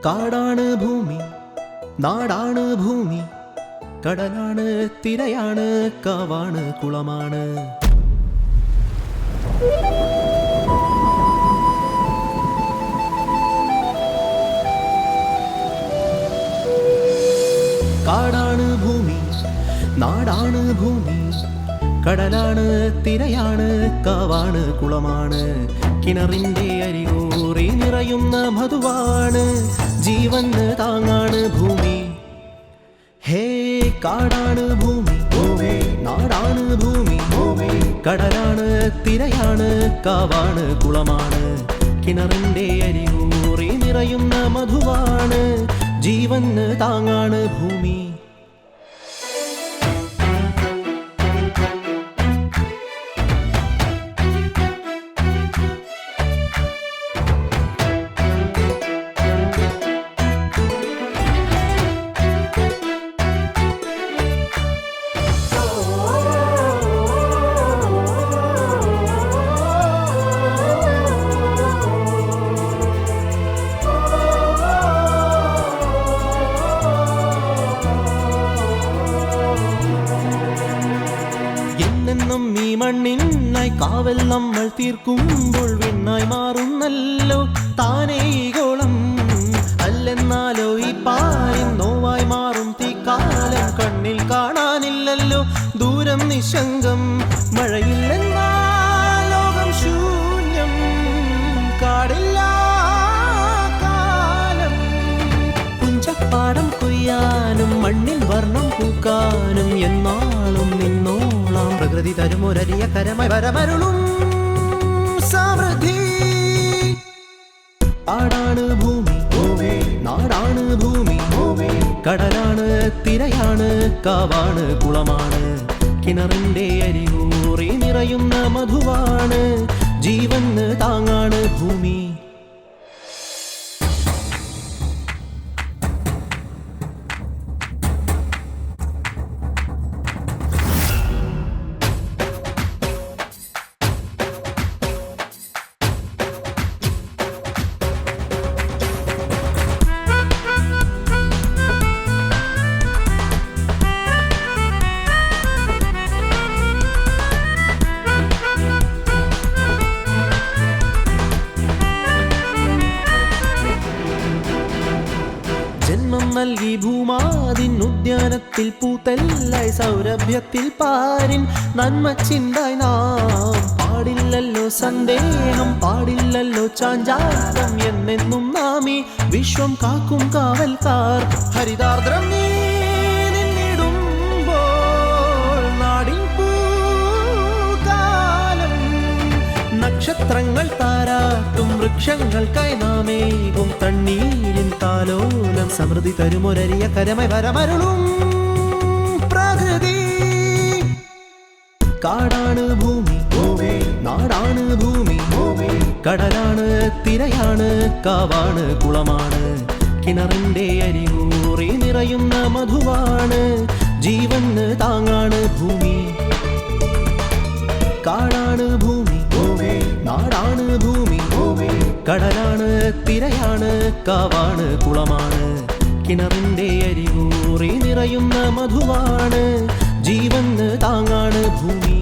കാടാണ് ഭൂമി, നാടാണ് ഭൂമി, കടലാണ് തിരയാണ്, കാവാണ് കുളമാണ്. കാടാണ് ഭൂമി, നാടാണ് ഭൂമി, കടലാണ് തിരയാണ്, കാവാണ് കുളമാണ്. കിണറിന്റെ അരികോറി നിറയുന്ന മധുവാണ്, ജീവന് താങ്ങാണ് ഭൂമി. ഹേ കാടാണ് ഭൂമി, നാടാണ് ഭൂമി, കടലാണ് തിരയാണ്, കാവാണ് കുളമാണ്. കിണറിന്റെ അരികോറി നിറയുന്ന മധുവാണ്, ജീവന് താങ്ങാണ് ഭൂമി. എന്നെന്നും ഈ മണ്ണിനായി കാവൽ നമ്മൾ തീർക്കുമ്പോൾ വിണ്ണായി മാറുന്നല്ലോ താനേ ഈ ഗോളം. അല്ലെന്നാലോ ഈ പാലിൻ നോവായി മാറും തീക്കാലം കണ്ണിൽ കാണാനില്ലല്ലോ ദൂരം നിശങ്കം. മഴയില്ലെന്നാ ലോകം ശൂന്യം, കാടില്ല കാലം. പുഞ്ചപ്പാടം കൊയ്യാനും മണ്ണിൽ വർണ്ണം പൂക്കാനും എന്നാളും നിന്നോളാം പ്രകൃതി തരുമൊരരിയ കരമായി വരമരുളും സമൃദ്ധി. കാടാണ് ഭൂമി, നാടാണ് ഭൂമി, കടലാണ് തിരയാണ്, കാവാണ് കുളമാണ്. കിണറിന്റെ അരികോറി നിറയുന്ന മധുവാണ്, ജീവന് താങ്ങാണ് ഭൂമി. ജന്മം നൽകി ഭൂമാതിൻ ഉദ്യാനത്തിൽ പൂത്തല്ലായി സൗരഭ്യത്തിൽ പാരിൻ നന്മ ചിന്തായി നാം. പാടില്ലല്ലോ സന്ദേഹം, പാടില്ലല്ലോ ചാഞ്ചാട്ടം, എന്നെന്നും നാമീ വിശ്വം കാക്കും കാവൽക്കാർ. ഹരിതാർദ്രം നിന്നിടുമ്പോൾ നാടിൻ പൂകാലം. നക്ഷത്രങ്ങൾ താരാട്ടും വൃക്ഷങ്ങൾക്കായി നാമേകും തണ്ണീരിൻ താലോലം. സമൃദ്ധി തരുമൊരരിയ കരമായി വരമരുളും പ്രകൃതി. കാടാണ് ഭൂമി, നാടാണ് ഭൂമി, കടലാണ് തിരയാണ്, കാവാണ് കുളമാണ്. കിണറിന്റെ അരികോറി നിറയുന്ന മധുവാണ്, ജീവന് താങ്ങാണ് ഭൂമി. കാടാണ് ഭൂമി, നാടാണ് ഭൂമി, കടലാണ് തിരയാണ്, കാവാണ് കുളമാണ്. കിണറിന്റെ അരികോറി നിറയുന്ന മധുവാണ്, ജീവന് താങ്ങാണ് ഭൂമി.